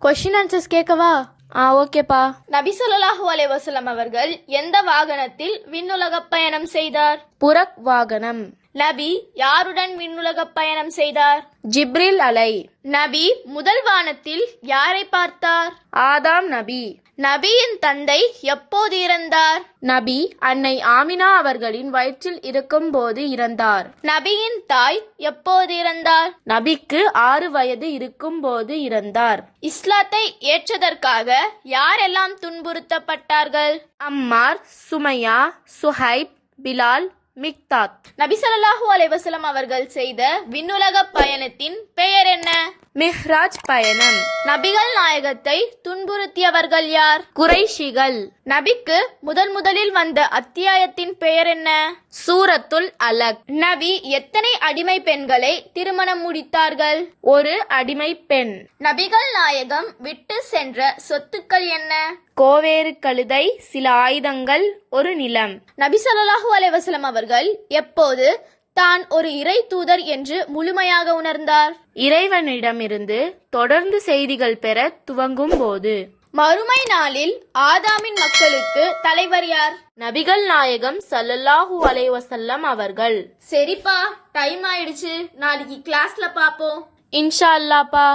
Question answers கேட்கவா? ஓகேப்பா. நபி ஸல்லல்லாஹு அலைஹி வஸல்லம் அவர்கள் எந்த வாகனத்தில் விண்ணுலக பயணம் செய்தார்? புரக் வாகனம். நபி யாருடன் விண்ணுலக பயணம் செய்தார்? ஜிப்ரில் அலை. நபி முதல் வானத்தில் யாரை பார்த்தார்? ஆதாம் நபி. நபியின் தந்தை எப்போது இறந்தார்? நபி அன்னை ஆமினா அவர்களின் வயிற்றில் இருக்கும் போது இறந்தார். நபியின் தாய் எப்போது இறந்தார்? நபிக்கு 6 வயது இருக்கும் போது இறந்தார். இஸ்லாத்தை ஏற்றதற்காக யாரெல்லாம் துன்புறுத்தப்பட்டார்கள்? அம்மார், சுமையா, சுஹைப், பிலால், மிக்தாத். நபி ஸல்லல்லாஹு அலைஹி வஸல்லம் அவர்கள் செய்த விண்ணுலக பயணத்தின் பெயர் என்ன? மிஹ்ராஜ் பயணம். நபிகள் நாயகத்தை துன்புறுத்தியவர்கள் யார்? குறைஷிகள். நபிக்கு முதலில் வந்த அத்தியாயத்தின் பெயர் என்ன? சூரத்துல் அலக். நபி எத்தனை அடிமை பெண்களை திருமணம் முடித்தார்கள்? ஒரு அடிமை பெண். நபிகள் நாயகம் விட்டு சென்ற சொத்துக்கள் என்ன? கோவேறு கழுதை, சில ஆயுதங்கள், ஒரு நிலம். நபி ஸல்லல்லாஹு அலைஹி வஸல்லம் அவர்கள் எப்போது தான் ஒரு இறை தூதர் என்று முழுமையாக உணர்ந்தார்? இறைவனிடமிருந்து தொடர்ந்து செய்திகள் பெற துவங்கும் போது. மறுமை நாளில் ஆதாமின் மக்களுக்கு தலைவர் யார்? நபிகள் நாயகம் ஸல்லல்லாஹு அலைஹி வஸல்லம் அவர்கள். சரிப்பா, டைம் ஆயிடுச்சு. நாளைக்கு கிளாஸ்ல பாப்போம். இன்ஷா அல்லாஹ்ப்பா.